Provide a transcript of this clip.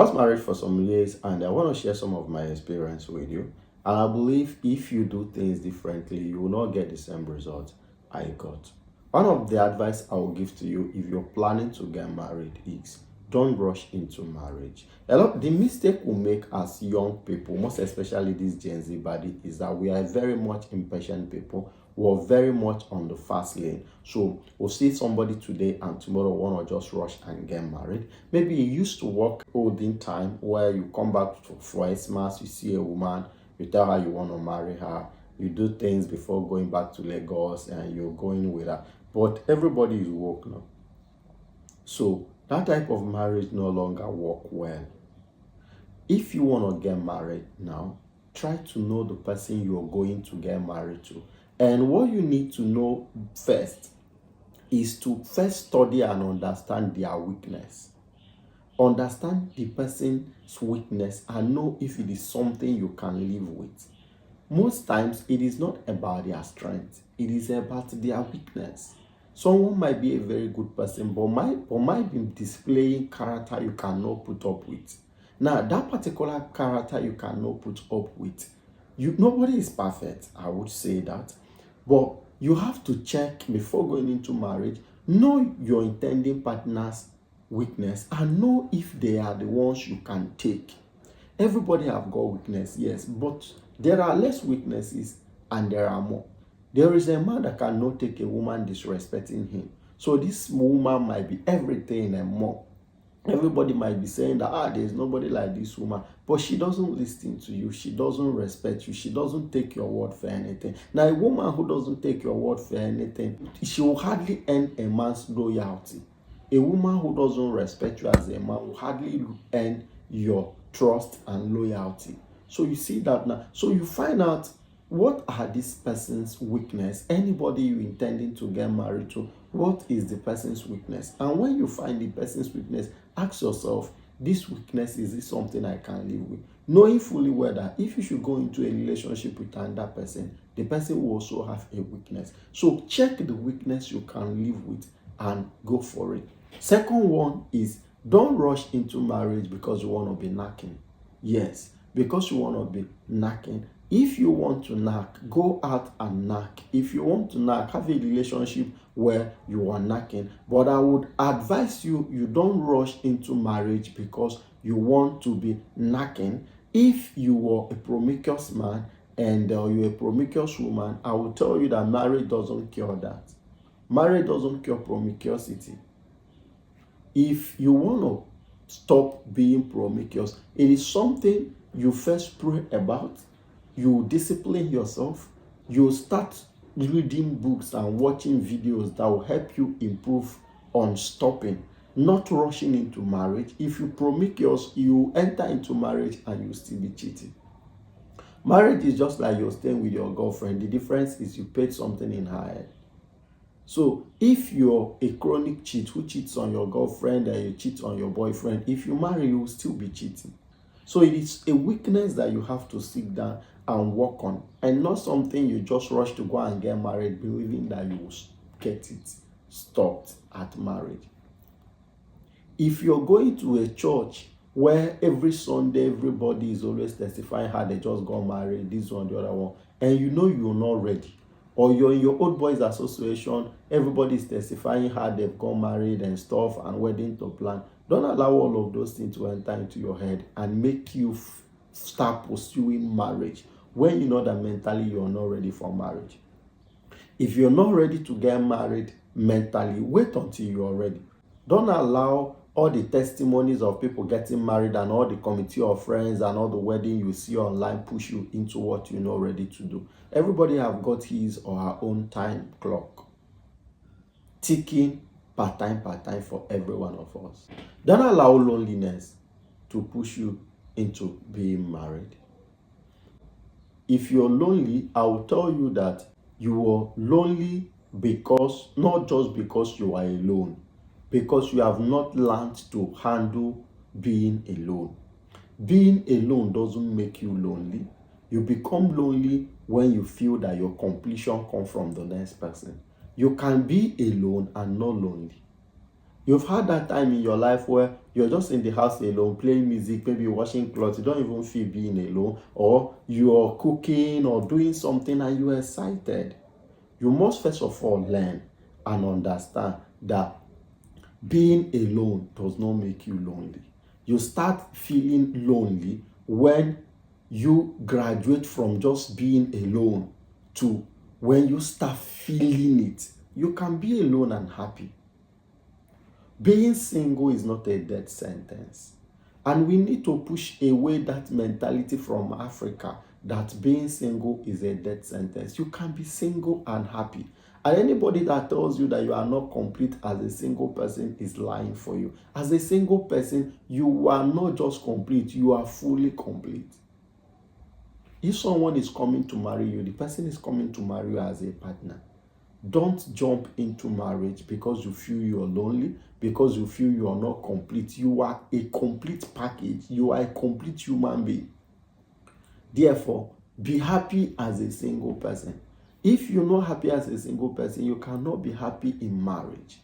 I was married for some years and I want to share some of my experience with you. And I believe if you do things differently, you will not get the same result I got. One of the advice I will give to you if you're planning to get married is don't rush into marriage. The mistake we make as young people, most especially this Gen Z body, is that we are very much impatient people. We're very much on the fast lane. So we'll see somebody today and tomorrow want to just rush and get married. Maybe you used to work olden time where you come back for Christmas, you see a woman, you tell her you want to marry her, you do things before going back to Lagos and you're going with her. But everybody is woke now. So that type of marriage no longer work well. If you want to get married now, try to know the person you're going to get married to. And what you need to know first is to first study and understand their weakness. Understand the person's weakness and know if it is something you can live with. Most times, it is not about their strength, it is about their weakness. Someone might be a very good person, but might be displaying character you cannot put up with. Now, that particular character you cannot put up with, nobody is perfect, I would say that. But you have to check before going into marriage, know your intending partner's weakness and know if they are the ones you can take. Everybody have got weakness, yes, but there are less weaknesses and there are more. There is a man that cannot take a woman disrespecting him. So this woman might be everything and more. Everybody might be saying that there's nobody like this woman, but she doesn't listen to you, she doesn't respect you, she doesn't take your word for anything. Now, a woman who doesn't take your word for anything, she will hardly earn a man's loyalty. A woman who doesn't respect you as a man will hardly earn your trust and loyalty. So you see that now. So you find out what are this person's weakness. Anybody you intending to get married to, what is the person's weakness? And when you find the person's weakness, ask yourself, this weakness, is this something I can live with? Knowing fully well that if you should go into a relationship with another person, the person will also have a weakness. So check the weakness you can live with and go for it. Second one is don't rush into marriage because you want to be knacking. Yes, because you want to be knacking. If you want to knack, go out and knack. If you want to knack, have a relationship where you are knacking. But I would advise you, you don't rush into marriage because you want to be knacking. If you are a promiscuous man and you're a promiscuous woman, I will tell you that marriage doesn't cure that. Marriage doesn't cure promiscuity. If you want to stop being promiscuous, it is something you first pray about. You discipline yourself. You start reading books and watching videos that will help you improve on stopping, not rushing into marriage. If you promiscuous, you enter into marriage and you still be cheating. Marriage is just like you're staying with your girlfriend. The difference is you paid something in her head. So if you're a chronic cheat who cheats on your girlfriend and you cheat on your boyfriend, if you marry, you will still be cheating. So it is a weakness that you have to sit down and work on, and not something you just rush to go and get married believing that you will get it stopped at marriage. If you're going to a church where every Sunday everybody is always testifying how they just got married, this one, the other one, and you know you're not ready, or you're in your old boys association, everybody is testifying how they've got married and stuff and wedding to plan, don't allow all of those things to enter into your head and make you start pursuing marriage when you know that mentally you're not ready for marriage. If you're not ready to get married mentally, wait until you're ready. Don't allow all the testimonies of people getting married and all the committee of friends and all the wedding you see online push you into what you're not ready to do. Everybody have got his or her own time clock ticking part time for every one of us. Don't allow loneliness to push you into being married. If you're lonely, I will tell you that you are lonely because, not just because you are alone, because you have not learned to handle being alone. Being alone doesn't make you lonely. You become lonely when you feel that your completion comes from the next person. You can be alone and not lonely. You've had that time in your life where you're just in the house alone, playing music, maybe washing clothes. You don't even feel being alone, or you're cooking or doing something and you're excited. You must first of all learn and understand that being alone does not make you lonely. You start feeling lonely when you graduate from just being alone to when you start feeling it. You can be alone and happy. Being single is not a death sentence. And we need to push away that mentality from Africa that being single is a death sentence. You can be single and happy. And anybody that tells you that you are not complete as a single person is lying for you. As a single person, you are not just complete, you are fully complete. If someone is coming to marry you, the person is coming to marry you as a partner. Don't jump into marriage because you feel you're lonely, because you feel you are not complete. You are a complete package. You are a complete human being. Therefore, be happy as a single person. If you're not happy as a single person, you cannot be happy in marriage.